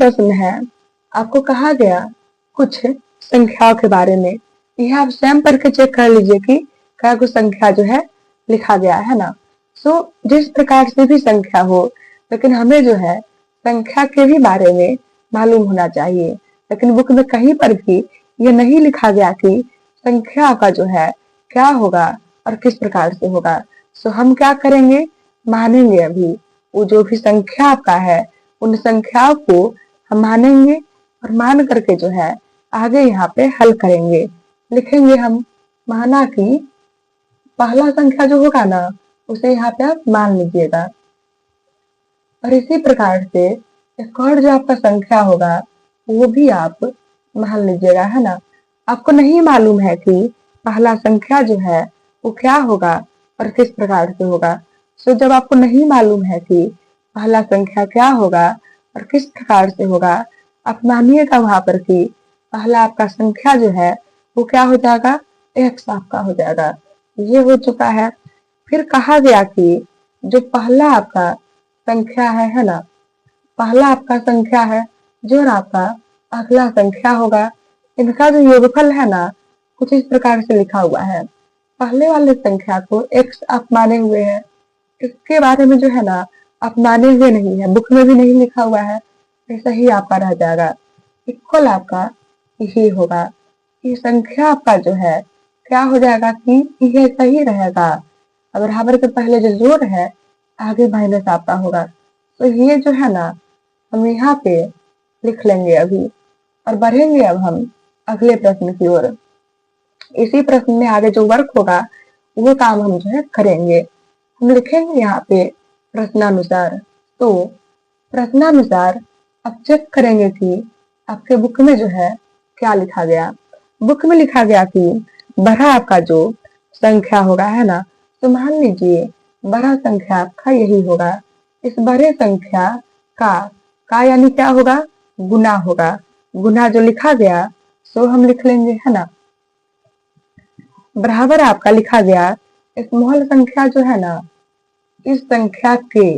प्रश्न है, आपको कहा गया कुछ संख्याओं के बारे में। यह आप स्वयं पढ़ के चेक कर लीजिए कि क्या कुछ संख्या जो है लिखा गया है ना। जिस प्रकार से भी संख्या हो, लेकिन हमें जो है संख्या के भी बारे में मालूम होना चाहिए। लेकिन बुक में कहीं पर भी ये नहीं लिखा गया कि संख्या का जो है क्या होगा और किस प्रकार से होगा। हम क्या करेंगे, मानेंगे। अभी वो जो भी संख्या आपका है, उन संख्याओं को हम मानेंगे और मान करके जो है आगे यहाँ पे हल करेंगे, लिखेंगे हम। माना कि पहला संख्या जो होगा ना, उसे यहाँ पे आप मान लीजिएगा। और इसी प्रकार से एक और जो आपका संख्या होगा वो भी आप मान लीजिएगा, है ना। आपको नहीं मालूम है कि पहला संख्या जो है वो क्या होगा और किस प्रकार से होगा। जब आपको नहीं मालूम है कि पहला संख्या क्या होगा और किस प्रकार से होगा, आप मानिएगा वहां पर कि पहला आपका संख्या जो है वो क्या हो जाएगा, एक्स आपका हो जाएगा। ये हो चुका है। फिर कहा गया कि जो पहला आपका संख्या है ना, पहला आपका संख्या है जो आपका अगला संख्या होगा, इनका जो योगफल है ना, कुछ इस प्रकार से लिखा हुआ है। पहले वाले संख्या को एक्स आप माने हुए हैं, इसके बारे में जो है ना आप माने हुए नहीं है, बुक में भी नहीं लिखा हुआ है, ऐसा ही आपका रह जाएगा। इक्वल आपका ये होगा। ये संख्या आपका जो है क्या हो जाएगा कि यह सही रहेगा। अब बराबर के पहले जो जोड़ है आगे माइनस आपका होगा। ये जो है ना हम यहाँ पे लिख लेंगे अभी, और बढ़ेंगे अब हम अगले प्रश्न की ओर। इसी प्रश्न में आगे जो वर्क होगा वो काम हम जो है करेंगे। हम लिखेंगे यहाँ पे प्रश्नानुसार। तो प्रश्नानुसार अब चेक करेंगे कि आपके बुक में जो है क्या लिखा गया। बुक में लिखा गया कि बड़ा आपका जो संख्या होगा, है ना, तो मान लीजिए बड़ा संख्या आपका यही होगा। इस बड़े संख्या का यानी क्या होगा, गुना होगा। गुना जो लिखा गया सो हम लिख लेंगे, है ना। बराबर आपका लिखा गया स्मॉल संख्या जो है ना, इस संख्या के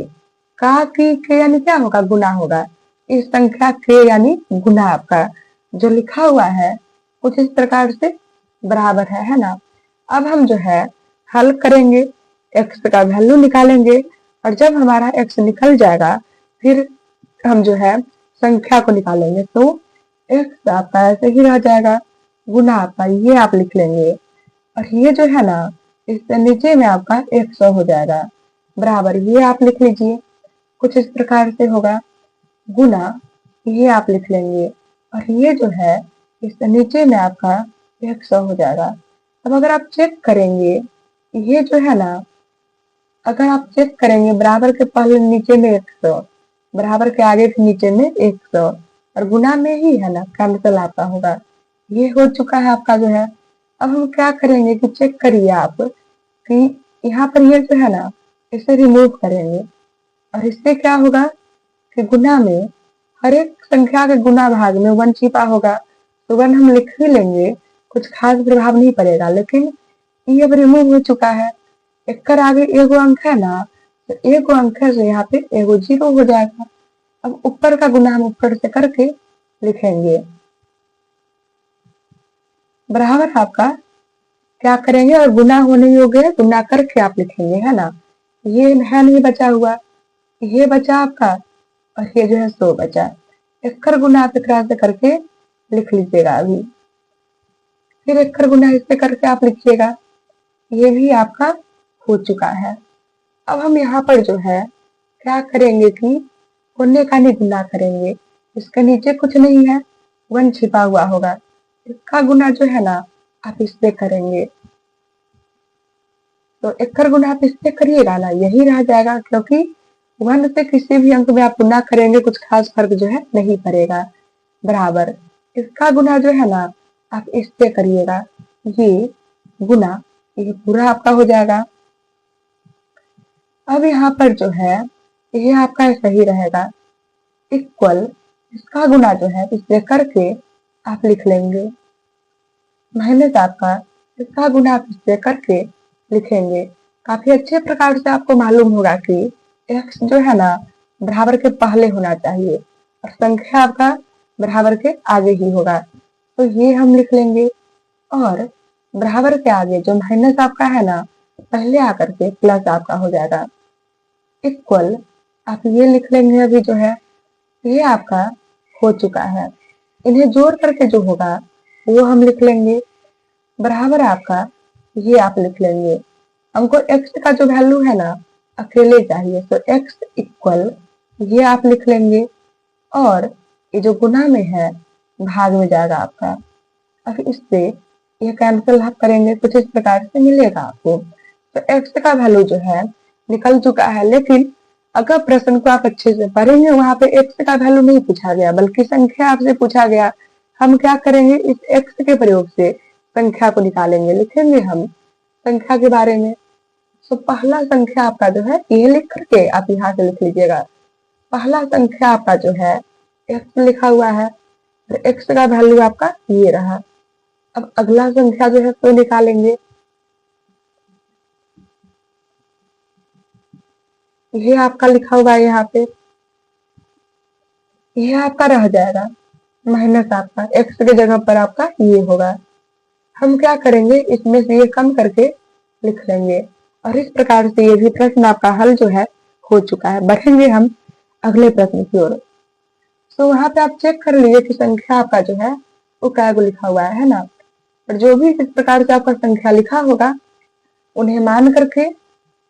यानी क्या होगा, गुना होगा। इस संख्या के यानी गुना आपका जो लिखा हुआ है कुछ इस प्रकार से बराबर है ना। अब हम जो है हल करेंगे, एक्स का वैल्यू निकालेंगे, और जब हमारा एक्स निकल जाएगा फिर हम जो है संख्या को निकालेंगे। तो एक्स आपका ऐसे ही रह जाएगा, गुना आपका ये आप लिख लेंगे, और ये जो है ना इससे नीचे में आपका 100 हो जाएगा। बराबर ये आप लिख लीजिए, कुछ इस प्रकार से होगा। गुना ये आप लिख लेंगे, और ये जो है इससे नीचे में आपका 100 हो जाएगा। अब अगर आप चेक करेंगे, ये जो है ना, अगर आप चेक करेंगे बराबर के पहले नीचे में 100, बराबर के आगे के नीचे में 100, और गुना में ही है ना कैंसिल आपका होगा। ये हो चुका है आपका जो है। अब हम क्या करेंगे कि चेक करिए आप कि यहाँ पर ये जो है ना इसे रिमूव करेंगे, और इससे क्या होगा कि गुना में हर एक संख्या के गुना भाग में 1 छिपा होगा, तो 1 हम लिख ही लेंगे, कुछ खास प्रभाव नहीं पड़ेगा। लेकिन ये अब रिमूव हो चुका है, एक आगे एगो अंक है ना, तो एगो अंक से यहाँ पे एगो 0 हो जाएगा। अब ऊपर का गुना हम ऊपर से करके लिखेंगे। बराबर आपका क्या करेंगे, और गुना होने योग्य है गुना करके आप लिखेंगे, है ना। ये है नहीं बचा हुआ, ये बचा आपका, और ये जो है 100 बचा। एक गुना आप एक से करके लिख लीजिएगा अभी, फिर एक गुना इससे करके आप लिखिएगा। ये भी आपका हो चुका है। अब हम यहाँ पर जो है क्या करेंगे कि कोने का नहीं गुना करेंगे, इसके नीचे कुछ नहीं है, 1 छिपा हुआ होगा, इसका गुना जो है ना आप इससे करेंगे। तो एक गुना आप इससे करिएगा ना, यही रह जाएगा, क्योंकि 1 से किसी भी अंक में आप गुना करेंगे कुछ खास फर्क जो है नहीं पड़ेगा। बराबर इसका गुना जो है ना आप इससे करिएगा, ये गुना ये पूरा आपका हो जाएगा। अब यहाँ पर जो है ये आपका सही रहेगा, इक्वल इसका गुना जो है इससे करके आप लिख लेंगे, माइनस आपका इसका गुना आप इससे करके लिखेंगे। काफी अच्छे प्रकार से आपको मालूम होगा कि x जो है ना बराबर के पहले होना चाहिए, और संख्या आपका बराबर के आगे ही होगा, तो ये हम लिख लेंगे। और बराबर के आगे जो माइनस आपका है ना, पहले आकर के प्लस आपका हो जाएगा, इक्वल आप ये लिख लेंगे। अभी जो है ये आपका हो चुका है, इन्हें जोड़ करके जो होगा वो हम लिख लेंगे। बराबर आपका ये आप लिख लेंगे। हमको x का जो वैल्यू है ना अकेले चाहिए, तो x इक्वल ये आप लिख लेंगे। और ये जो गुना में है भाग में जाएगा आपका। अब इससे ये कैंसिल आप करेंगे, कुछ इस प्रकार से मिलेगा आपको। तो x का वैल्यू जो है निकल चुका है, लेकिन अगर प्रश्न को आप अच्छे से पढ़ेंगे वहां पे x का वैल्यू नहीं पूछा गया बल्कि संख्या आपसे पूछा गया। हम क्या करेंगे, इस x के प्रयोग से संख्या को निकालेंगे, लिखेंगे हम संख्या के बारे में। तो पहला संख्या आपका जो है ये लिख करके आप यहाँ से लिख लीजिएगा। पहला संख्या आपका जो है x लिखा हुआ है, तो x का वैल्यू आपका ये रहा। अब अगला संख्या जो है तो निकालेंगे। ये आपका लिखा हुआ है यहाँ पे, ये आपका रह जाएगा माइनस आपका x के जगह पर आपका ये होगा। हम क्या करेंगे, इसमें से ये कम करके लिख लेंगे। और इस प्रकार से ये भी प्रश्न आपका हल जो है हो चुका है। बढ़ेंगे हम अगले प्रश्न की ओर। तो वहां पे आप चेक कर लीजिए कि संख्या आपका जो है वो क्या लिखा हुआ है ना। और जो भी इस प्रकार से आपका संख्या लिखा होगा उन्हें मान करके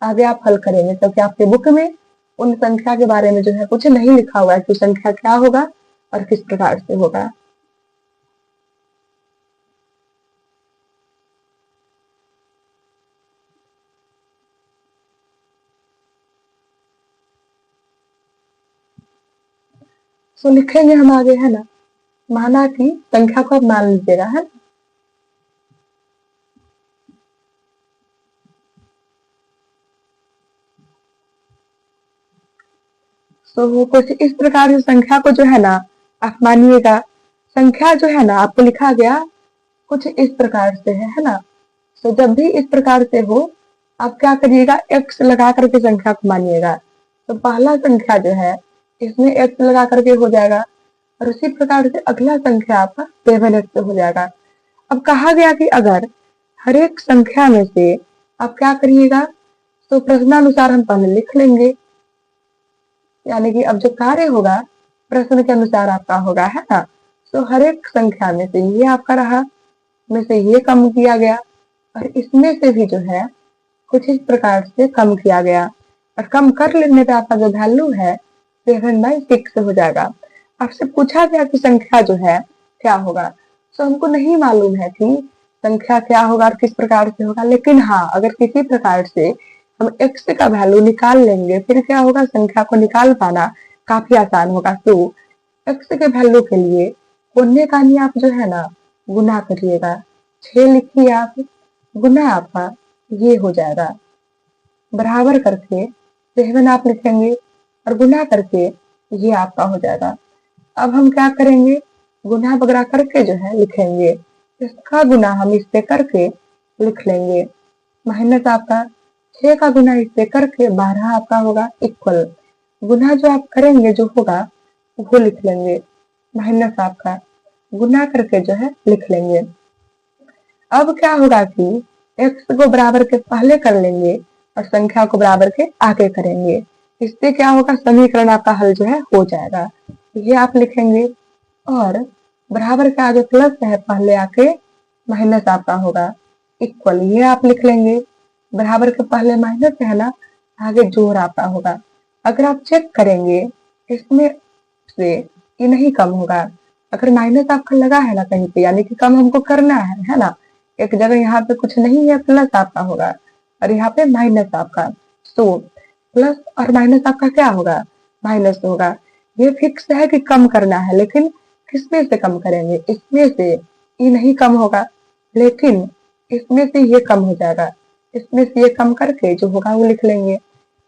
आगे आप हल करेंगे, क्योंकि आपके बुक में उन संख्या के बारे में जो है कुछ नहीं लिखा हुआ है कि संख्या क्या होगा और किस प्रकार से होगा। तो लिखेंगे हम आगे, है ना। माना कि संख्या को आप मान लीजिएगा, है। तो कुछ इस प्रकार से संख्या को जो है ना आप मानिएगा। संख्या जो है ना आपको लिखा गया कुछ इस प्रकार से है ना। तो जब भी इस प्रकार से हो आप क्या करिएगा, x लगा करके संख्या को मानिएगा। तो पहला संख्या जो है इसमें x लगा करके हो जाएगा, और उसी प्रकार से अगला संख्या आपका 7x हो जाएगा। अब कहा गया कि अगर हर एक संख्या में से आप क्या करिएगा, तो प्रश्नानुसार हम पहले लिख लेंगे, यानी कि अब जो कार्य होगा प्रश्न के अनुसार आपका होगा, है ना। तो हर एक संख्या में से ये आपका रहा, में से ये कम किया गया, और इसमें से भी जो है कुछ इस प्रकार से कम किया गया, और कम कर लेने पे आपका जो वैल्यू है 7/6 हो जाएगा। आपसे पूछा गया कि संख्या जो है क्या होगा, तो हमको नहीं मालूम है कि संख्या क्या होगा और किस प्रकार से होगा, लेकिन हाँ अगर किसी प्रकार से हम x का वैल्यू निकाल लेंगे फिर क्या होगा, संख्या को निकाल पाना काफी आसान होगा। तो x के वैल्यू के लिए गुणने का नहीं, आप जो है ना गुना करिएगा। 6 लिखिए आप, गुना आपका ये हो जाएगा, बराबर करके 7 आप लिखेंगे और गुना करके ये आपका हो जाएगा। अब हम क्या करेंगे, गुना वगैरह करके जो है लिखेंगे। इसका गुना हम इससे करके लिख लेंगे, माइनस आपका 6 का गुना इससे करके 12 आपका होगा, इक्वल गुना जो आप करेंगे जो होगा वो लिख लेंगे, माइनस आपका गुना करके जो है लिख लेंगे। अब क्या होगा कि x को बराबर के पहले कर लेंगे और संख्या को बराबर के आगे करेंगे। इससे क्या होगा, समीकरण आपका हल जो है हो जाएगा। ये आप लिखेंगे, और बराबर के आगे प्लस है पहले आके माइनस आपका होगा, इक्वल ये आप लिख लेंगे। बराबर के पहले माइनस है ना, आगे जोड़ आपका होगा। अगर आप चेक करेंगे इसमें से ये नहीं कम होगा। अगर माइनस आपका लगा है ना कहीं पे, यानी कि कम हमको करना है ना। एक जगह यहाँ पे कुछ नहीं है, प्लस आपका होगा और यहाँ पे माइनस आपका। तो प्लस और माइनस आपका क्या होगा, माइनस होगा। ये फिक्स है कि कम करना है, लेकिन किसमें से कम करेंगे, इसमें से ये नहीं कम होगा, लेकिन इसमें से ये कम हो जाएगा। इसमें से ये कम करके जो होगा वो लिख लेंगे।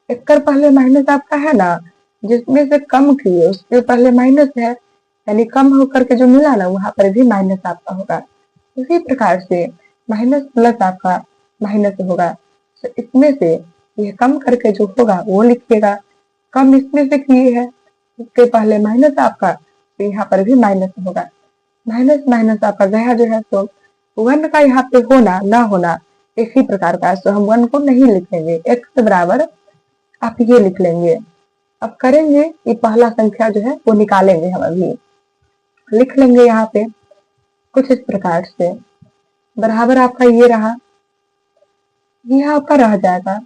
एक कर पहले माइनस आपका है ना, जिसमें से कम किए उसके पहले माइनस है, यानी कम होकर के जो मिला ना वहां पर भी माइनस आपका होगा। इसी प्रकार से माइनस प्लस आपका माइनस होगा। तो इसमें से ये कम करके जो होगा वो लिखिएगा। कम इसमें से किए है इसके पहले माइनस आपका, तो यहाँ पर भी माइनस होगा। माइनस माइनस आपका गया जो है, तो 1 का यहाँ पे होना ना होना एक ही प्रकार का है, तो हम 1 को नहीं लिखेंगे, x बराबर आप ये लिख लेंगे। अब करेंगे ये पहला संख्या जो है वो निकालेंगे, हम अभी लिख लेंगे यहाँ पे कुछ इस प्रकार से, बराबर आपका ये रहा, ये आपका रह जाएगा,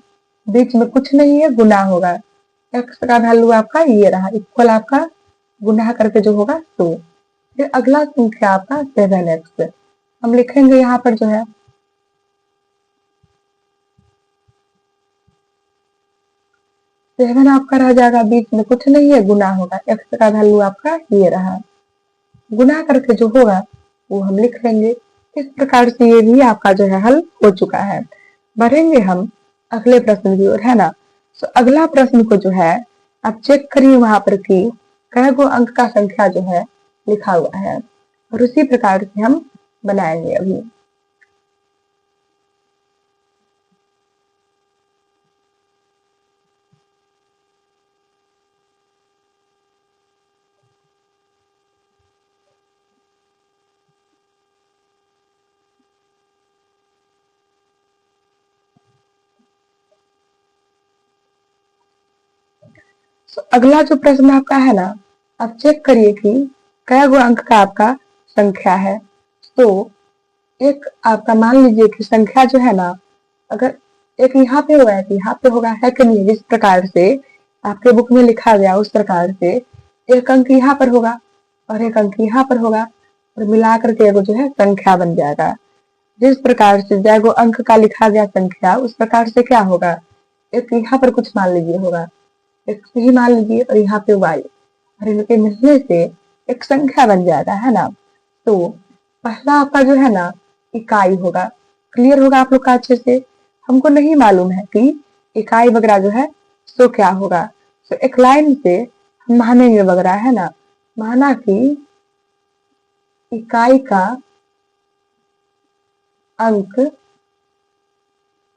बीच में कुछ नहीं है, गुना होगा, x का वैल्यू आपका ये रहा, इक्वल आपका गुना करके जो होगा 2। फिर अगला संख्या आपका 7x, हम लिखेंगे यहाँ पर जो है 7 आपका रह जाएगा, बीच में कुछ नहीं है, गुना होगा, x का वैल्यू आपका ये रहा, गुना करके जो होगा वो हम लिख लेंगे। इस प्रकार से ये भी आपका जो है हल हो चुका है। बढ़ेंगे हम अगले प्रश्न की ओर, है ना। तो अगला प्रश्न को जो है आप चेक करिए वहां पर कि कै गो अंक का संख्या जो है लिखा हुआ है, और उसी प्रकार से हम बनाएंगे अभी। तो अगला जो प्रश्न आपका है ना, आप चेक करिए कि कै गो अंक का आपका संख्या है। तो एक आपका मान लीजिए कि संख्या जो है ना, अगर एक यहाँ पे होगा, एक यहाँ पे होगा, है कि नहीं, जिस प्रकार से आपके बुक में लिखा गया उस प्रकार से एक अंक यहाँ पर होगा और एक अंक यहाँ पर होगा, और मिला करके एगो जो है संख्या बन जाएगा। जिस प्रकार से जैगो अंक का लिखा गया संख्या, उस प्रकार से क्या होगा, एक यहाँ पर कुछ मान लीजिए होगा, एक ही मान लीजिए, और यहाँ पे y, और इनके मिलने से एक संख्या बन जाएगा, है ना। तो पहला आपका जो है ना इकाई होगा, क्लियर होगा आप लोग का अच्छे से। हमको नहीं मालूम है कि इकाई वगैरह जो है सो क्या होगा, तो एक लाइन से हम मानेंगे वगैरह, है ना, माना कि इकाई का अंक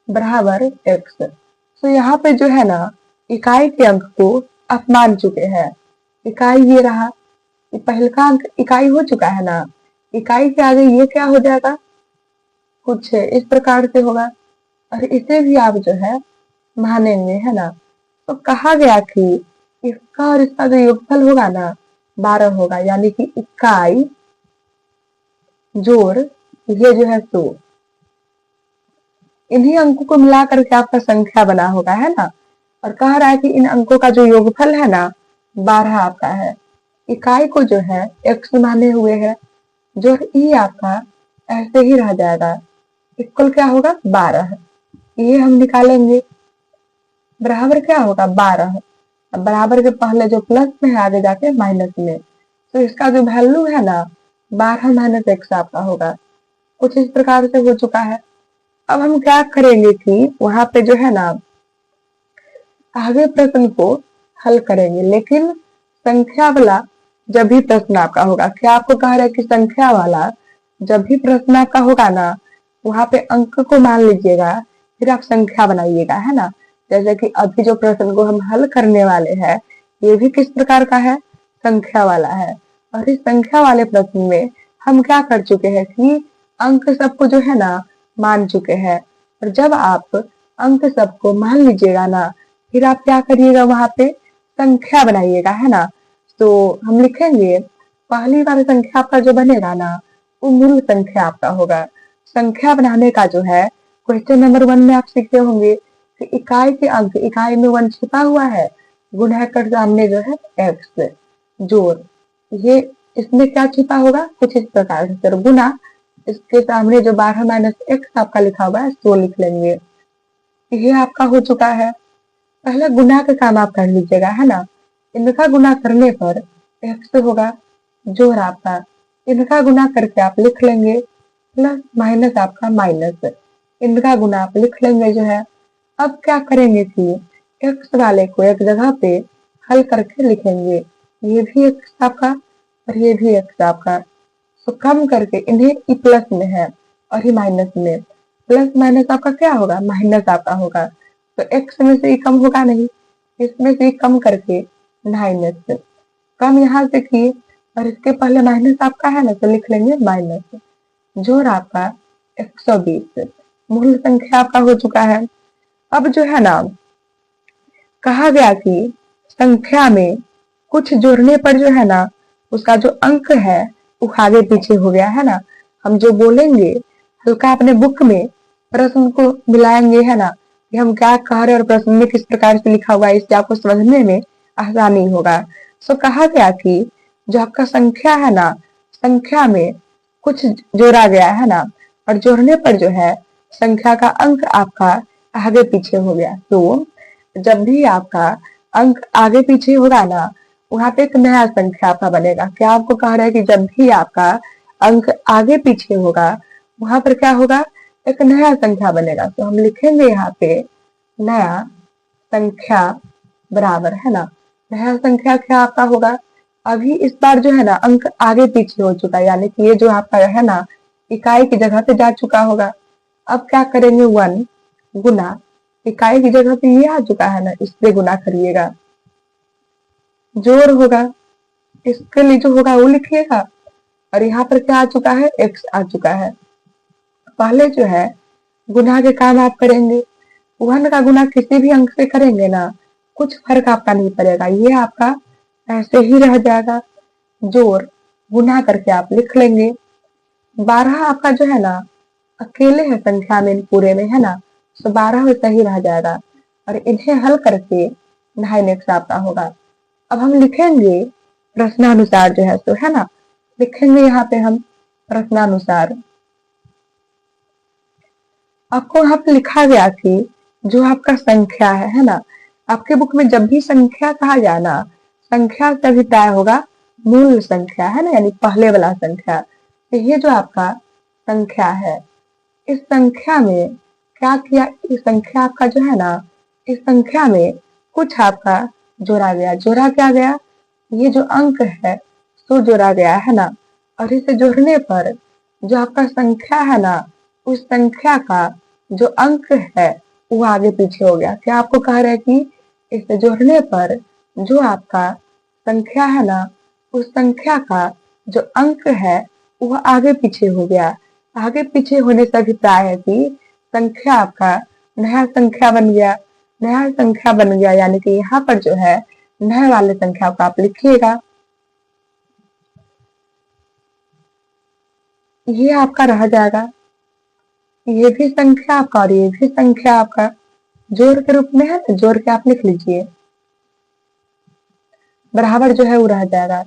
बराबर x। तो यहाँ पे जो है ना इकाई के अंक को आप मान चुके हैं, इकाई ये रहा, ये पहले का अंक इकाई हो चुका है ना, इकाई के आगे ये क्या हो जाएगा, कुछ इस प्रकार से होगा, और इसे भी आप जो है मानेंगे, है ना। तो कहा गया कि इसका और इसका जो योगफल होगा ना 12 होगा, यानी कि इकाई जोड़ ये जो है 100, इन्हीं अंकों को मिला करके आपका संख्या बना होगा, है ना। और कह रहा है कि इन अंकों का जो योगफल है ना 12 आपका है, इकाई को जो है x माने हुए है, जो ई आपका ऐसे ही रह जाएगा, इक्वल क्या होगा 12, ये हम निकालेंगे, बराबर क्या होगा 12, बराबर के पहले जो प्लस में है आगे जाके माइनस में, तो इसका जो वैल्यू है ना 12 माइनस x आपका होगा, कुछ इस प्रकार से हो चुका है। अब हम क्या करेंगे कि वहां पे जो है ना आगे प्रश्न को हल करेंगे, लेकिन संख्या वाला जब भी प्रश्न आपका होगा, क्या आपको कह रहे हैं कि संख्या वाला जब भी प्रश्न आपका होगा ना वहां पे अंक को मान लीजिएगा, फिर आप संख्या बनाइएगा, है ना। जैसे कि अभी जो प्रश्न को हम हल करने वाले हैं ये भी किस प्रकार का है, संख्या वाला है, और इस संख्या वाले प्रश्न में हम क्या कर चुके हैं कि अंक सबको जो है ना मान चुके हैं। और जब आप अंक सबको मान लीजिएगा ना, फिर आप क्या करिएगा वहां पे संख्या बनाइएगा, है ना। तो हम लिखेंगे पहली बार संख्या आपका जो बनेगा ना वो मूल संख्या आपका होगा। संख्या बनाने का जो है क्वेश्चन नंबर 1 में आप सीखे होंगे कि इकाई के अंक, इकाई में 1 छिपा हुआ है, गुणा कर सामने जो है x जोड़, ये इसमें क्या छिपा होगा कुछ इस प्रकार से, फिर गुना इसके सामने जो 12 माइनस x आपका लिखा हुआ है तो लिख लेंगे। ये आपका हो चुका है। पहले गुना का काम आप कर लीजिएगा, है ना। इनका गुना करने पर x होगा, जोड़ आपका, इनका गुना करके आप लिख लेंगे, प्लस माइनस आपका माइनस, इनका गुना आप लिख लेंगे जो है। अब क्या करेंगे कि x वाले को एक जगह पे हल करके लिखेंगे, ये भी x आपका और ये भी x आपका, तो कम करके इन्हें ई प्लस में है और ये माइनस में, प्लस माइनस आपका क्या होगा माइनस आपका होगा, तो x में से ई कम होगा नहीं, इसमें से ई कम करके माइनस, कम यहाँ से किए और इसके पहले माइनस आपका है ना, तो लिख लेंगे माइनस। जोड़ आपका 120 मूल संख्या आपका हो चुका है। अब जो है ना, कहा गया कि संख्या में कुछ जोड़ने पर जो है ना, उसका जो अंक है वो आगे पीछे हो गया है ना। हम जो बोलेंगे हल्का अपने बुक में प्रश्न को मिलाएंगे है ना, कि हम क्या कह रहे हैं और प्रश्न में किस प्रकार से लिखा हुआ है, इससे आपको समझने में आसानी होगा। सो कहा गया कि जो आपका संख्या है ना, संख्या में कुछ जोड़ा गया है ना, और जोड़ने पर जो है संख्या का अंक आपका आगे पीछे हो गया। तो जब भी आपका अंक आगे पीछे होगा ना, वहां पे एक नया संख्या आपका बनेगा। क्या आपको कह रहा है कि जब भी आपका अंक आगे पीछे होगा, वहां पर क्या होगा, एक नया संख्या बनेगा। तो हम लिखेंगे यहाँ पे नया संख्या बराबर है ना, नया संख्या क्या आपका होगा। अभी इस बार जो है ना अंक आगे पीछे हो चुका है, यानी कि ये जो आपका है ना इकाई की जगह पे जा चुका होगा। अब क्या करेंगे, 1 गुना इकाई की जगह पे ये आ चुका है ना, इससे गुना करिएगा। जोड़ होगा, इसके लिए जो होगा वो लिखिएगा। और यहाँ पर क्या आ चुका है, x आ चुका है। पहले जो है गुना के काम आप करेंगे, 1 का गुना किसी भी अंक से करेंगे ना, कुछ फर्क आपका नहीं पड़ेगा, ये आपका ऐसे ही रह जाएगा। जोड़ गुना करके आप लिख लेंगे। 12 आपका जो है ना अकेले है संख्या में पूरे में है ना, तो 12 वैसा ही रह जाएगा। और इन्हें हल करके 9x आपका होगा। अब हम लिखेंगे प्रश्नानुसार जो है तो है ना, लिखेंगे यहाँ पे हम प्रश्नानुसार। आपको यहाँ पे लिखा गया कि जो आपका संख्या है ना, आपके बुक में जब भी संख्या कहा जाए ना, संख्या से अभिप्राय होगा मूल संख्या है ना, यानी पहले वाला संख्या। तो ये जो आपका संख्या है, इस संख्या में क्या किया, इस संख्या आपका जो है ना, इस संख्या में कुछ आपका जोड़ा गया। जोड़ा क्या गया, ये जो अंक है तो जोड़ा गया है ना, और इसे जोड़ने पर जो आपका संख्या है ना, उस संख्या का जो अंक है वो आगे पीछे हो गया। क्या आपको कह रहा है कि इसे जोड़ने पर जो आपका संख्या है ना, उस संख्या का जो अंक है वह आगे पीछे हो गया। आगे पीछे होने से अभिप्राय है कि संख्या आपका नया संख्या बन गया। नया संख्या बन गया यानी कि यहाँ पर जो है नए वाले संख्या को आप लिखिएगा। ये आपका रह जाएगा, ये भी संख्या आपका और ये भी संख्या आपका जोड़ के रूप में है, तो जोड़ के आप लिख लीजिए, बराबर जो है वो रह जाएगा।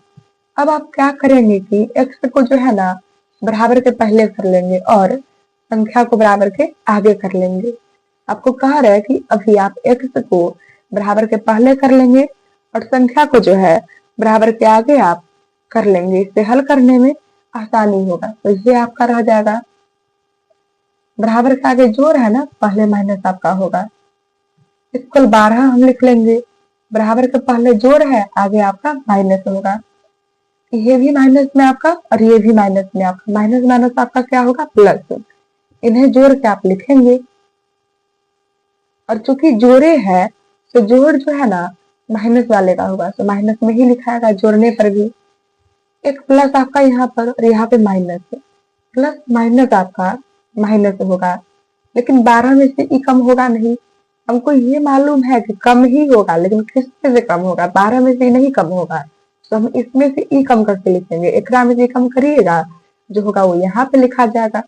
अब आप क्या करेंगे कि x को जो है ना बराबर के पहले कर लेंगे और संख्या को बराबर के आगे कर लेंगे। आपको कह रहा है कि अभी आप x को बराबर के पहले कर लेंगे और संख्या को जो है बराबर के आगे आप कर लेंगे। इसे हल करने में आसानी होगा। तो ये आपका रह जाएगा, बराबर के आगे जोड़ है ना, पहले माइनस आपका होगा। इक्वल 12 हम लिख लेंगे, बराबर के पहले जोड़ है, आगे आपका माइनस होगा। ये भी माइनस में आपका और ये भी माइनस में आपका, माइनस माइनस आपका क्या होगा, प्लस। इन्हें जोड़ के आप लिखेंगे। और चूंकि जोड़े है तो जोड़ जो है ना माइनस वाले का होगा, तो माइनस में ही लिखाएगा जोड़ने पर भी। एक प्लस आपका यहाँ पर और यहाँ पे माइनस, प्लस माइनस आपका माइनस होगा। लेकिन 12 में से ई कम होगा नहीं, हमको ये मालूम है कि कम ही होगा, लेकिन किससे से कम होगा, 12 में से नहीं कम होगा। तो हम इसमें से ई कम करके लिखेंगे, 11 में से कम करिएगा, जो होगा वो यहाँ पे लिखा जाएगा।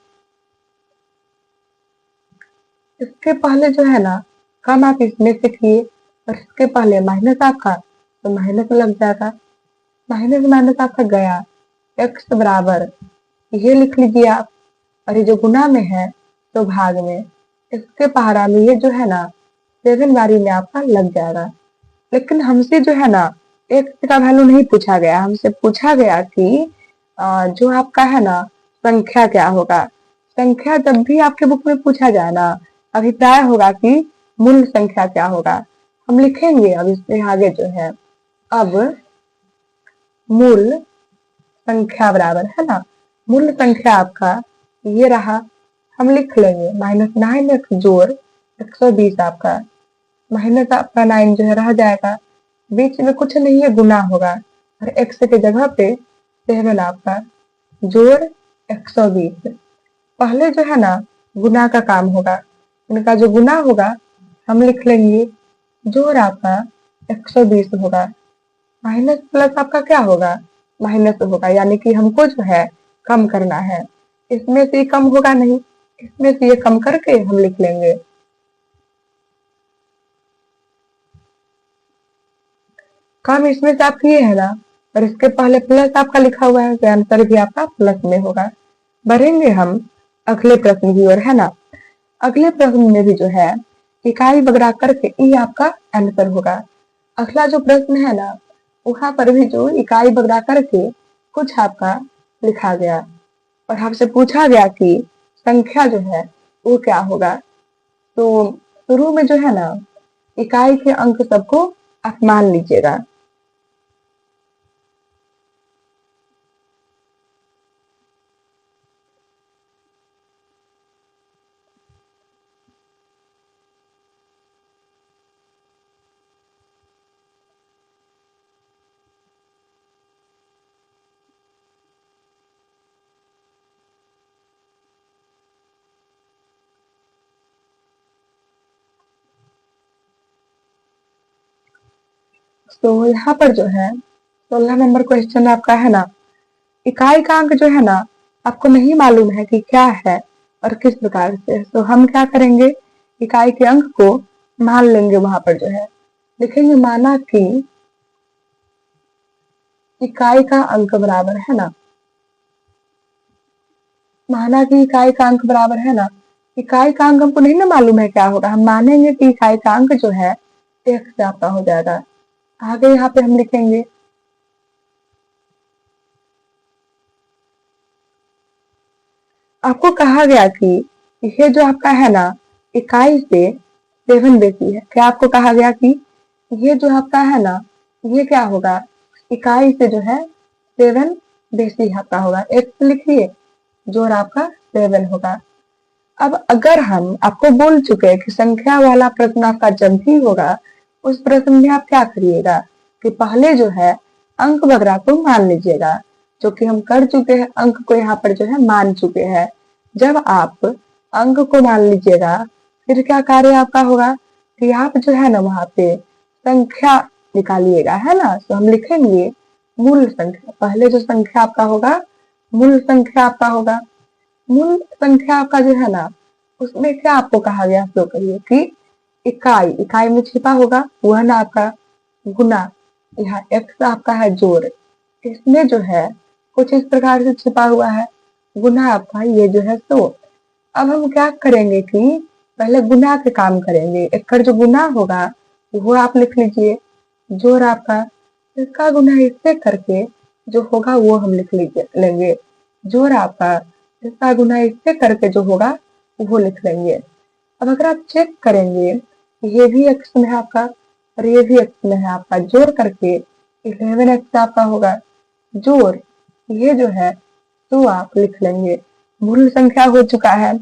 इसके पहले जो है ना कम आप इसमें से किए और इसके पहले माइनस आपका, तो माइनस लग जाएगा। माइनस माइनस आपका गया, x बराबर ये लिख लीजिए आप, और ये जो गुना में है तो भाग में। इसके पहाड़ा में ये जो है ना 7 बारी में आपका लग जाएगा। लेकिन हमसे जो है ना x का वैल्यू नहीं पूछा गया, हमसे पूछा गया कि जो आपका है ना संख्या क्या होगा। संख्या जब भी आपके बुक में पूछा जाए ना, अभिप्राय होगा कि मूल संख्या क्या होगा। हम लिखेंगे अब इससे आगे जो है, अब मूल संख्या बराबर है ना, मूल संख्या आपका ये रहा। हम लिख लेंगे -9x जोड़ 120 आपका, माइनस आपका 9 जो है रह जाएगा, बीच में कुछ नहीं है, गुना होगा। और x के जगह पे 7 आपका जोड़ 120। पहले जो है ना गुना का काम होगा, इनका जो गुना होगा हम लिख लेंगे, जोड़ आपका 120 होगा, माइनस प्लस आपका क्या होगा, माइनस होगा, यानी कि हमको जो है कम करना है। इसमें से कम होगा नहीं, इसमें से ये कम करके हम लिख लेंगे। कम इसमें से आप किए है ना, और इसके पहले प्लस आपका लिखा हुआ है, तो आंसर भी आपका प्लस में होगा। बढ़ेंगे हम अगले प्रश्न की ओर, है ना। अगले प्रश्न में भी जो है इकाई बगड़ा करके ये आपका आंसर होगा। अगला जो प्रश्न है ना, वहां पर भी जो इकाई बगड़ा करके कुछ आपका लिखा गया और आपसे पूछा गया कि संख्या जो है वो क्या होगा। तो शुरू में जो है ना इकाई के अंक सबको आप मान लीजिएगा। तो यहाँ पर जो है 16 नंबर क्वेश्चन आपका है ना, इकाई का अंक जो है ना आपको नहीं मालूम है कि क्या है और किस प्रकार से, तो हम क्या करेंगे, इकाई के अंक को मान लेंगे। वहां पर जो है लिखेंगे, माना कि इकाई का अंक बराबर है ना, माना कि इकाई का अंक बराबर है ना, इकाई का अंक हमको नहीं ना मालूम है क्या होगा, हम मानेंगे कि इकाई का अंक जो है एक से आपका हो जाएगा। आगे यहाँ पे हम लिखेंगे, आपको कहा गया कि ये जो आपका है ना इकाई से 7 बेसी है। क्या आपको कहा गया कि ये जो आपका है ना ये क्या होगा, इकाई से जो है 7 बेसी आपका होगा। x लिखिए, जोड़ आपका 7 होगा। अब अगर हम आपको बोल चुके हैं कि संख्या वाला प्रश्न आपका जब भी होगा, उस प्रश्न में आप क्या करिएगा कि पहले जो है अंक वगैरह को मान लीजिएगा, जो कि हम कर चुके हैं, अंक को यहाँ पर जो है मान चुके हैं। जब आप अंक को मान लीजिएगा, फिर क्या कार्य आपका होगा कि आप जो है ना वहां पे संख्या निकालिएगा, है ना। तो हम लिखेंगे मूल संख्या, पहले जो संख्या आपका होगा मूल संख्या आपका होगा। मूल संख्या आपका जो है ना उसमें क्या आपको कहा गया, तो करिए कि इकाई, इकाई में छिपा होगा वह ना आपका गुना, यहाँ x आपका है जोड़, इसमें जो है कुछ इस प्रकार से छिपा हुआ है गुना आपका, ये जो है 100। अब हम क्या करेंगे कि पहले गुना के काम करेंगे, एक का जो गुना होगा वो आप लिख लीजिए, जोड़ आपका इसका गुना इससे करके जो होगा वो हम लिख लेंगे, जोड़ आपका इसका गुना इससे करके जो होगा वो लिख लेंगे। अब अगर आप चेक करेंगे, ये भी एक्स में है आपका और ये भी एक्स में है आपका, जोड़ करके 11x आपका होगा, जोड़ ये जो है तो आप लिख लेंगे, मूल संख्या हो चुका है।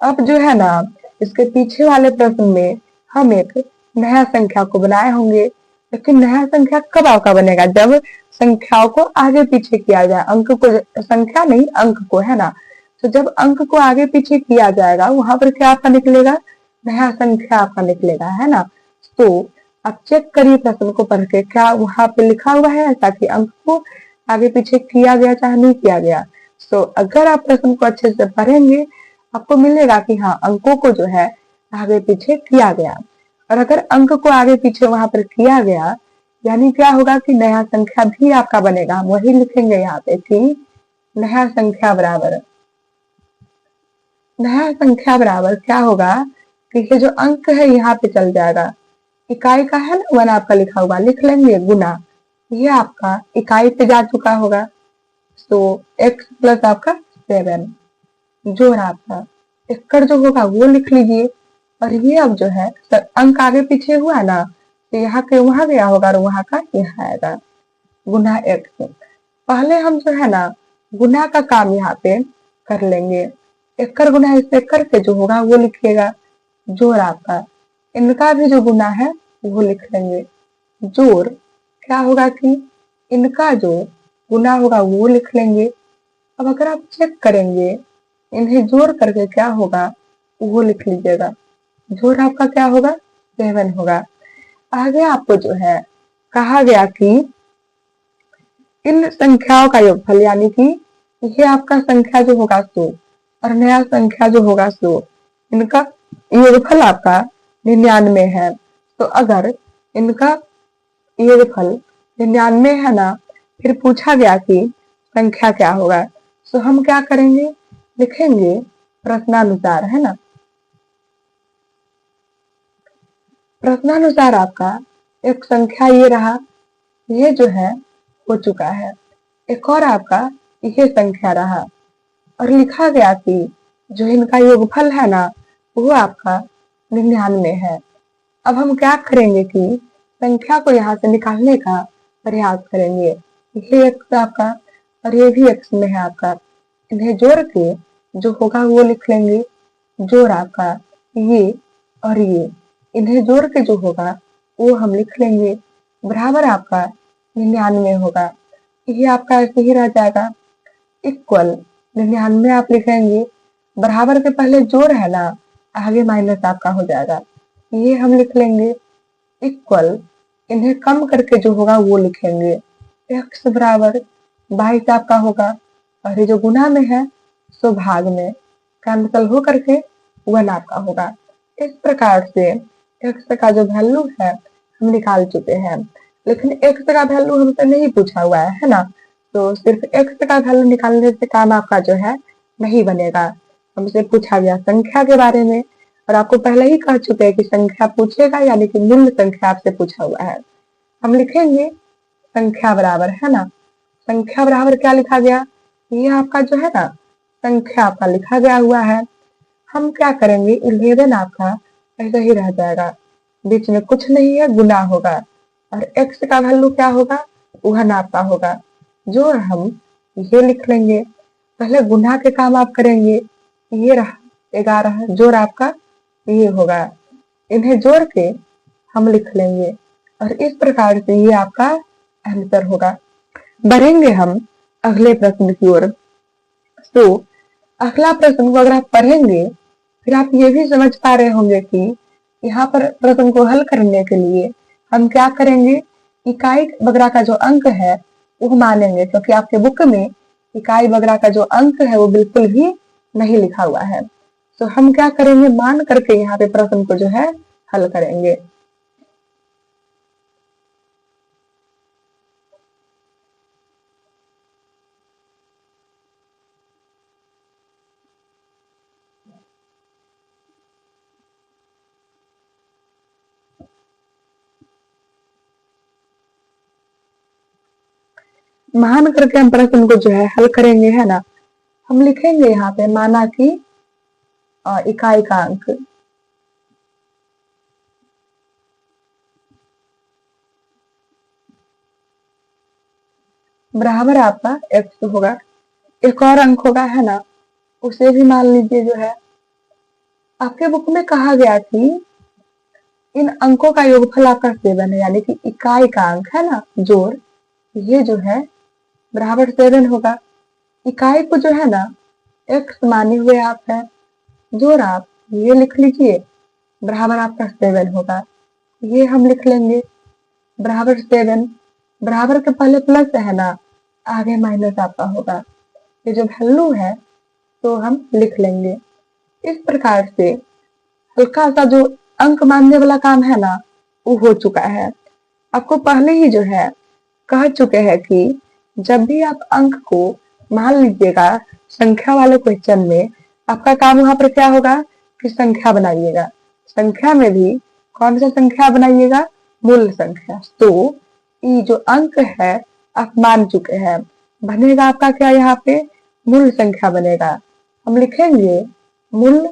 अब जो है ना इसके पीछे वाले प्रश्न में हम एक नया संख्या को बनाए होंगे, लेकिन नया संख्या कब आपका बनेगा, जब संख्याओं को आगे पीछे किया जाए, अंक को, संख्या नहीं अंक को, है ना। तो जब अंक को आगे पीछे किया जाएगा वहां पर क्या आपका निकलेगा, नया संख्या आपका निकलेगा, है ना। तो आप चेक करिए प्रश्न को पढ़ के, क्या वहां पे लिखा हुआ है ऐसा कि अंक को आगे पीछे किया गया चाहे नहीं किया गया। तो अगर आप प्रश्न को अच्छे से पढ़ेंगे आपको मिलेगा कि हाँ अंकों को जो है आगे पीछे किया गया, और अगर अंक को आगे पीछे वहां पर किया गया यानी क्या होगा कि नया संख्या भी आपका बनेगा। हम वही लिखेंगे यहाँ पे कि नया संख्या बराबर, नया संख्या बराबर क्या होगा कि ये जो अंक है यहाँ पे चल जाएगा, इकाई का है ना 1 आपका लिखा हुआ, लिख लेंगे गुना, ये आपका इकाई पे जा चुका होगा, तो x प्लस आपका 7, जोड़ आपका इसका जो होगा वो लिख लीजिए, और ये अब जो है अंक आगे पीछे हुआ ना, तो यहाँ के वहां गया होगा और वहां का यहाँ आएगा, गुना x। पहले हम जो है ना गुना का काम यहाँ पे कर लेंगे, एक्कर गुना इससे करके जो होगा वो लिखिएगा, जोड़ आपका इनका भी जो गुना है वो लिख लेंगे, जोड़ क्या होगा कि इनका जो गुना होगा वो लिख लेंगे। अब अगर आप चेक करेंगे इन्हें जोड़ करके क्या होगा वो लिख लीजिएगा। जोड़ आपका क्या होगा 7 होगा। आगे आपको जो है कहा गया कि इन संख्याओं का योगफल यानी कि ये आपका संख्या जो होगा 100 और नया संख्या जो होगा 100 इनका योगफल आपका 99 है। तो अगर इनका योगफल 99 है ना, फिर पूछा गया कि संख्या क्या होगा, तो हम क्या करेंगे लिखेंगे प्रश्नानुसार, है ना। प्रश्नानुसार आपका एक संख्या ये रहा, ये जो है हो चुका है। एक और आपका ये संख्या रहा और लिखा गया कि जो इनका योगफल है ना वो आपका 99 है। अब हम क्या करेंगे कि संख्या को यहाँ से निकालने का प्रयास करेंगे। ये x आपका और ये भी x में है आपका, इन्हें जोड़ के जो होगा वो लिख लेंगे। जोड़ आपका ये और ये, इन्हें जोड़ के जो होगा वो हम लिख लेंगे। बराबर आपका 99 होगा। ये आपका ऐसे ही रह जाएगा। इक्वल 99 आप लिखेंगे, बराबर के पहले जोड़ है ना, आगे माइनस आपका हो जाएगा, ये हम लिख लेंगे। इक्वल इन्हें कम करके जो होगा वो लिखेंगे। x बराबर 22 आपका होगा और ये जो गुना में है सो भाग में कैंसिल हो करके 1 आपका होगा। इस प्रकार से x का जो वैल्यू है हम निकाल चुके हैं, लेकिन x का वैल्यू हमसे नहीं पूछा हुआ है ना, तो सिर्फ x का वैल्यू निकालने से काम आपका जो है नहीं बनेगा। हमसे पूछा गया संख्या के बारे में और आपको पहले ही कह चुके हैं कि संख्या पूछेगा यानी कि मूल्य संख्या आपसे पूछा हुआ है। हम लिखेंगे संख्या बराबर, है ना, संख्या बराबर क्या लिखा गया, ये आपका जो है ना संख्या आपका लिखा गया हुआ है। हम क्या करेंगे 11 आपका ऐसा ही रह जाएगा, बीच में कुछ नहीं है, गुना होगा और x का वैल्यू क्या होगा 1 आपका होगा। जो हम ये लिख लेंगे, पहले गुना के काम आप करेंगे। ये रहा 11, जोड़ आपका ये होगा, इन्हें जोड़ के हम लिख लेंगे और इस प्रकार से ये आपका आंसर होगा। बढ़ेंगे हम अगले प्रश्न की ओर। तो अगला प्रश्न को अगर आप पढ़ेंगे फिर आप ये भी समझ पा रहे होंगे कि यहाँ पर प्रश्न को हल करने के लिए हम क्या करेंगे, इकाई वगैरह का जो अंक है वो मानेंगे, क्योंकि आपके बुक में इकाई वगैरह का जो अंक है वो बिल्कुल भी नहीं लिखा हुआ है। तो हम क्या करेंगे मान करके यहाँ पे प्रश्न को जो है हल करेंगे। मान करके हम प्रश्न को जो है हल करेंगे, है ना। हम लिखेंगे यहाँ पे माना कि इकाई का अंक बराबर आपका x होगा। एक और अंक होगा, है ना, उसे भी मान लीजिए। जो है आपके बुक में कहा गया कि इन अंकों का योगफल आपका 7 है, यानी कि इकाई का अंक है ना जोड़, ये जो है बराबर 7 होगा। इकाई को जो है ना x माने हुए आप है, जोड़ आप ये लिख लीजिए, बराबर आपका 7 होगा। ये हम लिख लेंगे बराबर 7, बराबर के पहले प्लस है ना, आगे माइनस आपका होगा। ये जो वैल्यू है तो हम लिख लेंगे। इस प्रकार से हल्का सा जो अंक मानने वाला काम है ना वो हो चुका है। आपको पहले ही जो है कह चुके हैं कि जब भी आप अंक को मान लीजिएगा संख्या वाले क्वेश्चन में, आपका काम वहां पर क्या होगा कि संख्या बनाइएगा। संख्या में भी कौन सा संख्या बनाइएगा, मूल संख्या। तो ये जो अंक है आप मान चुके हैं, बनेगा आपका क्या यहाँ पे मूल संख्या बनेगा। हम लिखेंगे मूल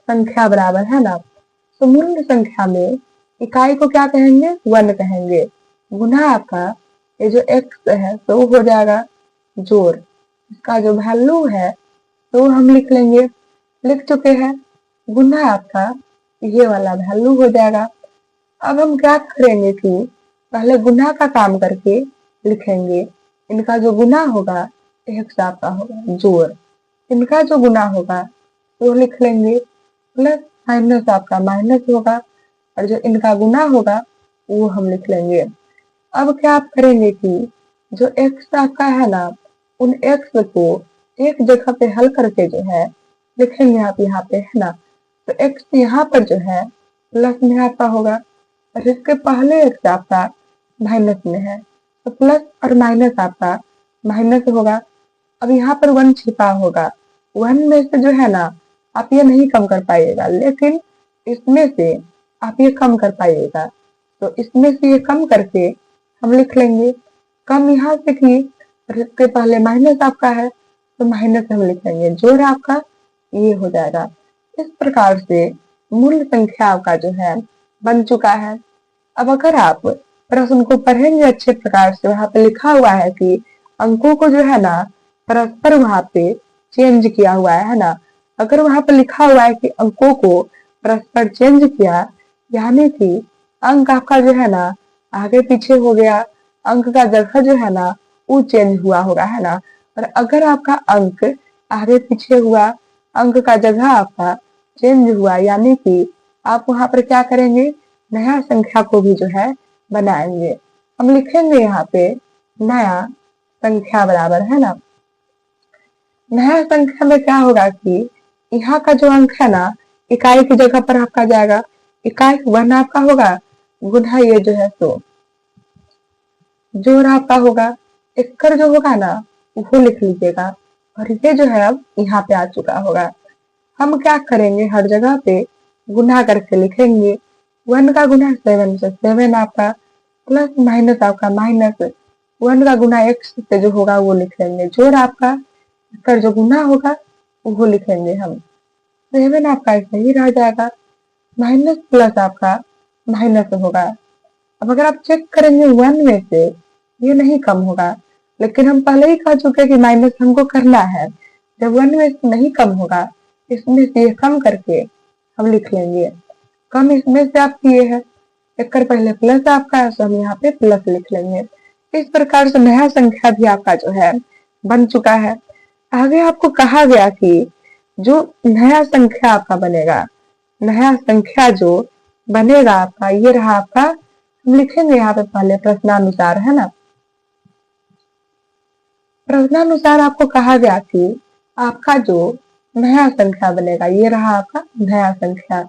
संख्या बराबर, है ना, तो मूल संख्या में इकाई को क्या कहेंगे 1 कहेंगे, गुना आपका ये जो x है तो हो जाएगा जोड़, इसका जो वैल्यू है तो हम लिख लेंगे, लिख चुके हैं, गुना आपका ये वाला वैल्यू हो जाएगा। अब हम क्या करेंगे कि पहले गुना का काम करके लिखेंगे। इनका जो गुना होगा x आपका होगा जोड़, इनका जो गुना होगा वो लिख लेंगे, प्लस माइनस आपका माइनस होगा, और जो इनका गुना होगा वो हम लिख लेंगे। अब क्या आप करेंगे कि जो x आपका है ना, उन x को एक जगह पे हल करके जो है लिखेंगे आप यहाँ पे, है ना। तो x यहाँ पर जो है प्लस में आपका होगा, और इसके पहले x आपका माइनस में है, तो प्लस और माइनस आपका माइनस होगा। अब यहाँ पर 1 छिपा होगा, 1 में से जो है ना आप ये नहीं कम कर पाइएगा, लेकिन इसमें से आप ये कम कर पाइएगा। तो इसमें से ये कम करके हम लिख लेंगे, कम यहाँ से की और इसके पहले माइनस आपका है तो माइनस हम लिख लेंगे, जोड़ आपका ये हो जाएगा। इस प्रकार से मूल संख्या का जो है बन चुका है। अब अगर आप प्रश्न को पढ़ेंगे अच्छे प्रकार से, वहां पे लिखा हुआ है कि अंकों को जो है ना परस्पर वहां पे चेंज किया हुआ है ना। अगर वहां पे लिखा हुआ है कि अंकों को परस्पर चेंज किया, यानी कि अंक आपका जो है ना आगे पीछे हो गया, अंक का जगह जो है ना वो चेंज हुआ होगा, है ना। और अगर आपका अंक आगे पीछे हुआ, अंक का जगह आपका चेंज हुआ, यानी कि आप वहां पर क्या करेंगे, नया संख्या को भी जो है बनाएंगे। हम लिखेंगे यहाँ पे नया संख्या बराबर, है ना। नया संख्या में क्या होगा कि यहाँ का जो अंक है ना इकाई की जगह पर आपका जाएगा, इकाई 1 आपका होगा, गुना ये जो है सो जोड़ आपका होगा, एक्कर जो होगा ना वो लिख लीजिएगा, और ये जो है अब यहाँ पे आ चुका होगा। हम क्या करेंगे, हर जगह पे गुना करके लिखेंगे। 1 का गुना 7 से 7 आपका, प्लस माइनस आपका माइनस 1 का गुना x से जो होगा वो लिख लेंगे, जोड़ आपका इसका जो गुना होगा वो लिखेंगे हम। 7 आपका सही रह जाएगा, माइनस प्लस आपका माइनस होगा। अब अगर आप चेक करेंगे 1 में से ये नहीं कम होगा, लेकिन हम पहले ही कह चुके कि माइनस हमको करना है। जब 1 में से नहीं कम होगा, इसमें से ये कम करके हम लिख लेंगे। कम इसमें से आप किए हैं, एक कर पहले प्लस आपका है तो हम यहाँ पे प्लस लिख लेंगे। इस प्रकार से नया संख्या भी आपका जो है बन चुका है। आगे आपको कहा गया कि जो नया संख्या आपका बनेगा, नया संख्या जो बनेगा आपका ये रहा आपका, हम लिखेंगे यहाँ पे पहले प्रश्नानुसार, है ना। प्रश्नानुसार आपको कहा गया कि आपका जो नया संख्या बनेगा ये रहा आपका नया संख्या।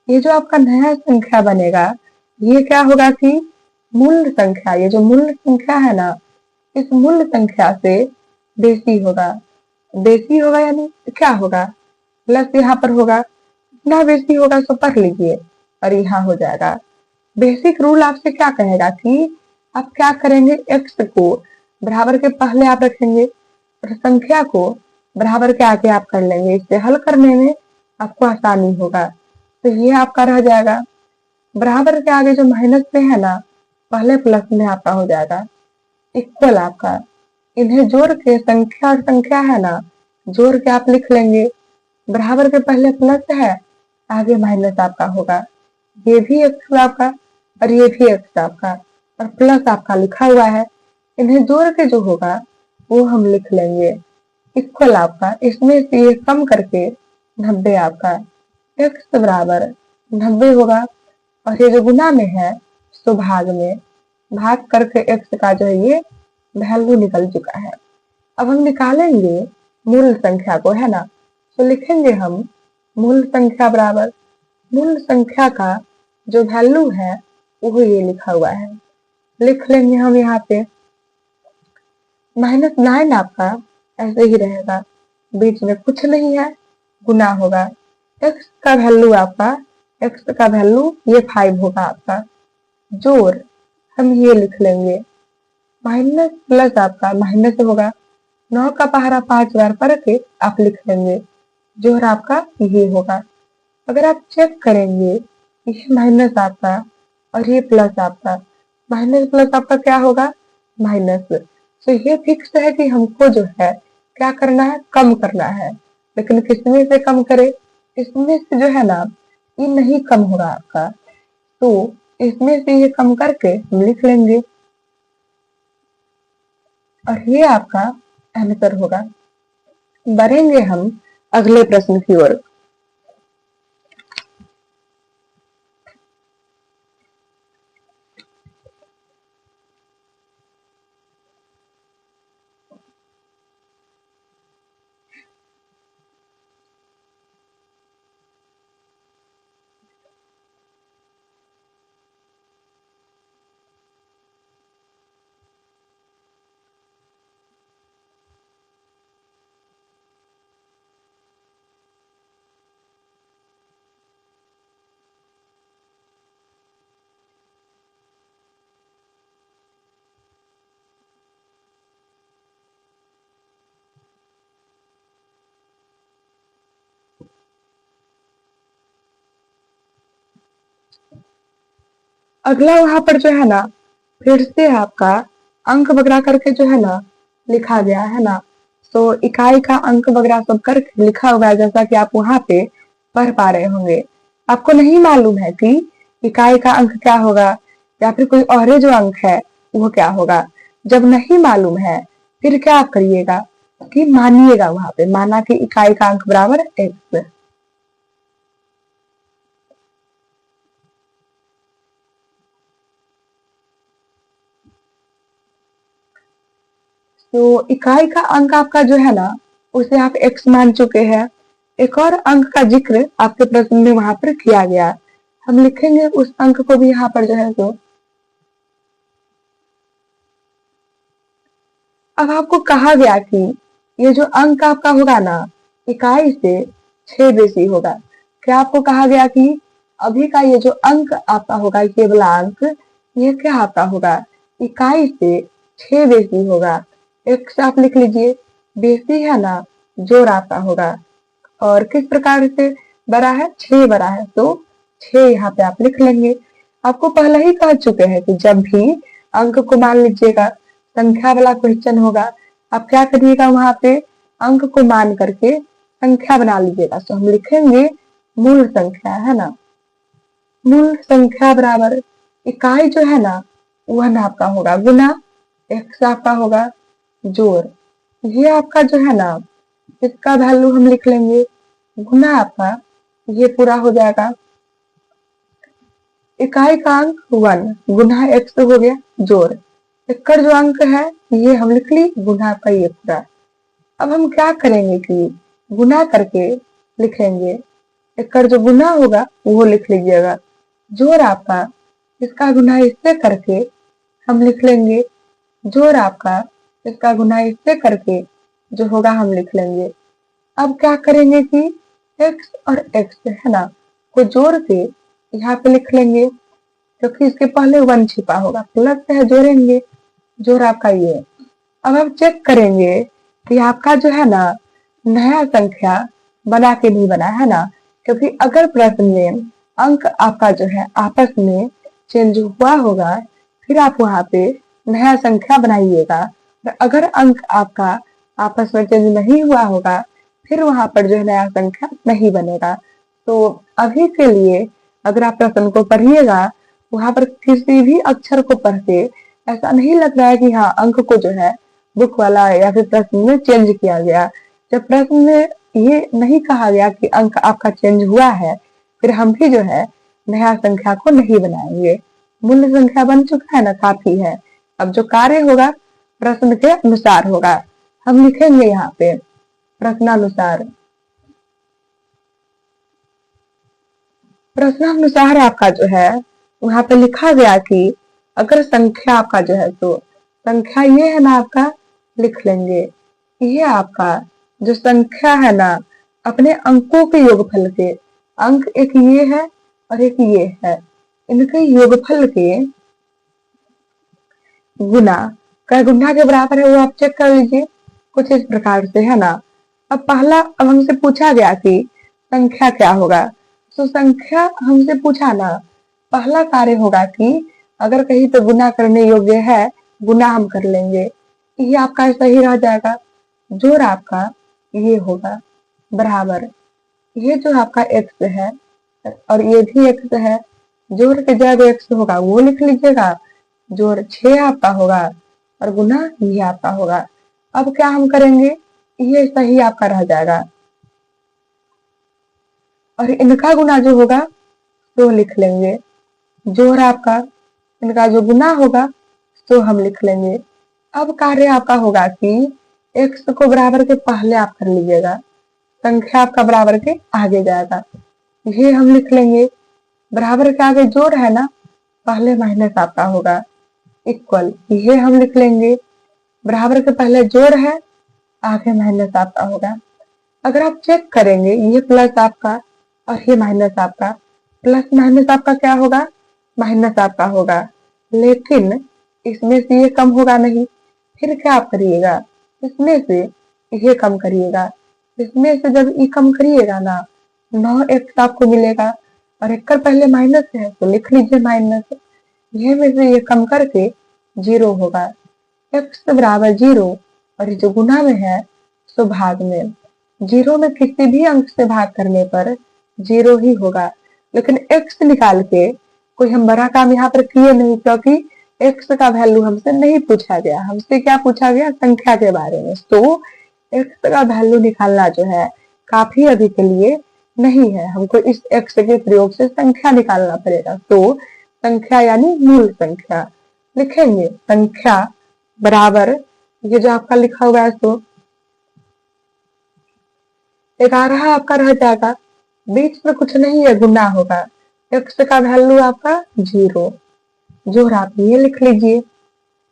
ये जो आपका नया संख्या बनेगा ये क्या होगा कि मूल संख्या, ये जो मूल संख्या है ना इस मूल संख्या से बेसी होगा। बेसी होगा यानी क्या होगा, प्लस यहाँ पर होगा, इतना बेसी होगा तो पढ़ लीजिए और यहाँ हो जाएगा। बेसिक रूल आपसे क्या कहेगा कि आप क्या करेंगे, एक्स को बराबर के पहले आप रखेंगे और संख्या को बराबर के आगे आप कर लेंगे। इससे हल करने में आपको आसानी होगा। तो ये आपका रह जाएगा, बराबर के आगे जो माइनस में है ना पहले प्लस में आपका हो जाएगा, इक्वल आपका। इन्हें जोड़ के संख्या और संख्या है ना जोड़ के आप लिख लेंगे, बराबर के पहले प्लस है आगे माइनस आपका होगा, ये भी एक्स आपका और ये भी एक्स आपका और प्लस आपका लिखा हुआ है। इन्हें जोड़ के जो होगा वो हम लिख लेंगे इक्वल आपका। इसमें से ये कम करके 90 आपका, एक्स बराबर 90 होगा, और ये जो गुना में है तो भाग में, भाग करके एक्स का जो है ये वैल्यू निकल चुका है। अब हम निकालेंगे मूल संख्या को, है ना। तो लिखेंगे हम मूल संख्या बराबर, मूल संख्या का जो वैल्यू है वो ये लिखा हुआ है, लिख लेंगे हम यहाँ पे -9 आपका ऐसे ही रहेगा, बीच में कुछ नहीं है, गुना होगा। x का वैल्यू आपका, x का वैल्यू ये 5 होगा आपका, जोड़ हम ये लिख लेंगे, माइनस प्लस आपका माइनस होगा, 9 का पहाड़ा 5 बार पढ़ के आप लिख लेंगे, जोड़ आपका ये होगा। अगर आप चेक करेंगे ये माइनस आपका और ये प्लस आपका, माइनस प्लस आपका क्या होगा माइनस। तो ये फिक्स है कि हमको जो है क्या करना है, कम करना है, लेकिन किसमें से कम करे, इसमें से जो है ना ये नहीं कम होगा आपका, तो इसमें से ये कम करके हम लिख लेंगे और ये आपका आंसर होगा। बढ़ेंगे हम अगले प्रश्न की ओर। अगला वहां पर जो है ना, फिर से आपका अंक वगैरह करके जो है ना लिखा गया है ना। तो इकाई का अंक वगैरह सब करके लिखा हुआ है, जैसा कि आप वहां पे पढ़ पा रहे होंगे। आपको नहीं मालूम है कि इकाई का अंक क्या होगा या फिर कोई और जो अंक है वो क्या होगा। जब नहीं मालूम है फिर क्या आप करिएगा कि मानिएगा, वहां पे माना कि इकाई का अंक बराबर एक्स। तो इकाई का अंक आपका जो है ना उसे आप x मान चुके हैं। एक और अंक का जिक्र आपके प्रश्न में वहां पर किया गया, हम लिखेंगे उस अंक को भी यहाँ पर जो है। तो अब आपको कहा गया कि ये जो अंक आपका होगा ना इकाई से 6 बेसी होगा। क्या आपको कहा गया कि अभी का ये जो अंक आपका होगा, ये वाला अंक, ये क्या आपका होगा, इकाई से 6 बेसी होगा। x आप लिख लीजिए, बेसी है ना, जोड़ आपका होगा। और किस प्रकार से बड़ा है, 6 बड़ा है, तो 6 यहाँ पे आप लिख लेंगे। आपको पहले ही कह चुके हैं कि जब भी अंक को मान लीजिएगा, संख्या वाला क्वेश्चन होगा, आप क्या करिएगा, वहां पे अंक को मान करके संख्या बना लीजिएगा। तो हम लिखेंगे मूल संख्या, है ना, मूल संख्या बराबर इकाई जो है ना वह आपका होगा गुना x आपका होगा जोड़, ये आपका जो है ना इसका वैल्यू हम लिख लेंगे गुना आपका, ये पूरा हो जाएगा इकाई का अंक 1 गुना x हो गया जोड़ इक्कर जो अंक है ये हम लिख ली गुना का ये पूरा। अब हम क्या करेंगे कि गुना करके लिखेंगे, इक्कर जो गुना होगा वो लिख लीजिएगा, जोड़ आपका इसका गुना इससे करके हम लिख लेंगे, जोड़ आपका इसका गुना इससे करके जो होगा हम लिख लेंगे। अब क्या करेंगे कि x और x है ना को जोड़ के यहाँ पे लिख लेंगे, क्योंकि इसके पहले 1 छिपा होगा, प्लस है जोड़ेंगे, जोड़ आपका ये। अब हम चेक करेंगे कि आपका जो है ना नया संख्या बना के नहीं बना, है ना, क्योंकि अगर प्रश्न में अंक आपका जो है आपस में चेंज हुआ होगा फिर आप वहां पे नया संख्या बनाइएगा। और अगर अंक आपका आपस में चेंज नहीं हुआ होगा फिर वहां पर जो है नया संख्या नहीं बनेगा। तो अभी के लिए अगर आप प्रश्न को पढ़िएगा, वहां पर किसी भी अक्षर को पढ़ते ऐसा नहीं लग रहा है कि हाँ अंक को जो है बुक वाला या फिर प्रश्न में चेंज किया गया। जब प्रश्न में ये नहीं कहा गया कि अंक आपका चेंज हुआ है फिर हम भी जो है नया संख्या को नहीं बनाएंगे, मूल संख्या बन चुका है ना, काफी है। अब जो कार्य होगा प्रश्न के अनुसार होगा, हम लिखेंगे यहाँ पे प्रश्नानुसार। प्रश्नानुसार आपका जो है वहां पे लिखा गया कि अगर संख्या आपका जो है तो संख्या ये है ना आपका, लिख लेंगे ये आपका जो संख्या है ना अपने अंकों के योगफल के, अंक एक ये है और एक ये है, इनके योगफल के गुना का गुना के बराबर है, वो आप चेक कर लीजिए कुछ इस प्रकार से, है ना। अब हमसे पूछा गया कि संख्या क्या होगा, तो संख्या हमसे पूछा ना, पहला कार्य होगा कि अगर कहीं पे गुना करने योग्य है गुना हम कर लेंगे, ये आपका सही रह जाएगा। जोड़ आपका ये होगा बराबर ये जो आपका x है और ये भी x है, जोड़ के जब x होगा वो लिख लीजिएगा, जोड़ 6 आपका होगा और गुना ये आपका होगा। अब क्या हम करेंगे, ये सही आपका रह जाएगा और इनका गुना जो होगा तो लिख लेंगे। जोड़ आपका इनका जो गुना होगा तो हम लिख लेंगे। अब कार्य आपका होगा कि x को बराबर के पहले आप कर लीजिएगा, संख्या आपका बराबर के आगे जाएगा, ये हम लिख लेंगे। बराबर के आगे जोड़ है ना, पहले माइनस आपका होगा, इक्वल ये हम लिख लेंगे। बराबर के पहले जोड़ है, आगे माइनस आपका होगा। अगर आप चेक करेंगे, ये प्लस आपका और ये माइनस आपका, प्लस माइनस आपका क्या होगा, माइनस आपका होगा, लेकिन इसमें से ये कम होगा नहीं। फिर क्या आप करिएगा, इसमें से ये कम करिएगा। इसमें से जब ये कम करिएगा ना, 9x आपको मिलेगा और एक कर पहले माइनस है तो लिख लीजिए माइनस। ये में से ये कम करके 0 होगा। x बराबर 0 और जो गुना में है तो भाग में। 0 में किसी भी अंक से भाग करने पर 0 ही होगा, लेकिन x निकाल के कोई हम बड़ा काम यहाँ पर किए नहीं, क्योंकि x का वैल्यू हमसे नहीं पूछा गया। हमसे क्या पूछा गया, संख्या के बारे में। तो x का वैल्यू निकालना जो है काफी अभी के लिए नहीं है, हमको इस x के प्रयोग से संख्या निकालना पड़ेगा। तो संख्या यानी मूल संख्या लिखेंगे, संख्या बराबर ये जो आपका लिखा हुआ है तो 11 आपका रह जाएगा, बीच में कुछ नहीं है, गुना होगा। x का वैल्यू आपका 0, जोड़ आप ये लिख लीजिए।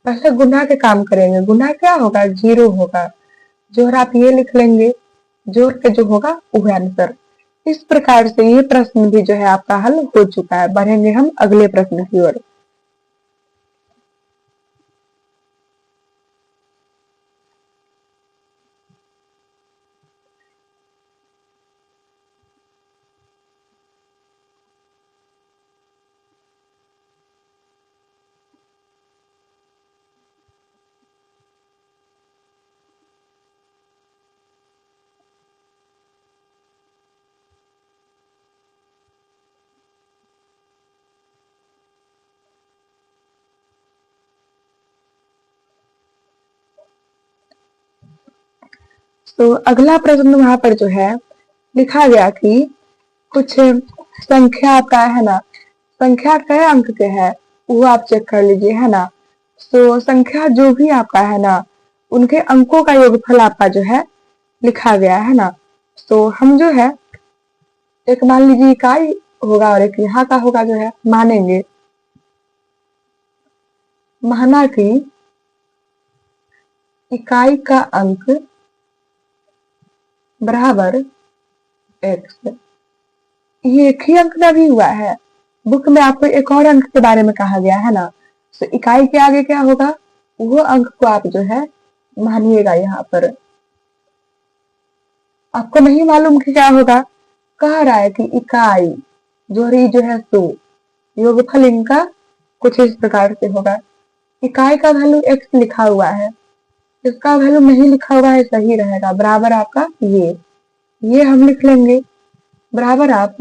पहले गुना के काम करेंगे, गुना क्या होगा, 0 होगा, जोड़ आप ये लिख लेंगे। जोड़ के जो होगा वो आंसर। इस प्रकार से ये प्रश्न भी जो है आपका हल हो चुका है। बढ़ेंगे हम अगले प्रश्न की ओर। तो अगला प्रश्न वहां पर जो है लिखा गया कि कुछ संख्या आपका है ना, संख्या कई अंक के है वो आप चेक कर लीजिए, है ना। तो संख्या जो भी आपका है ना, उनके अंकों का योगफल आपका जो है लिखा गया है ना। तो हम जो है एक मान लीजिए इकाई होगा और एक यहाँ का होगा, जो है मानेंगे, माना कि इकाई का अंक बराबर x। ये एक ही अंक का भी हुआ है, बुक में आपको एक और अंक के बारे में कहा गया है ना। तो इकाई के आगे क्या होगा, वो अंक को आप जो है मानिएगा। यहाँ पर आपको नहीं मालूम कि क्या होगा, कह रहा है कि इकाई जोड़ी जो है सो योगफल इनका कुछ इस प्रकार से होगा। इकाई का वैल्यू x लिखा हुआ है, इसका वैल्यू नहीं लिखा हुआ है, सही रहेगा। बराबर आपका ये हम लिख लेंगे। बराबर आप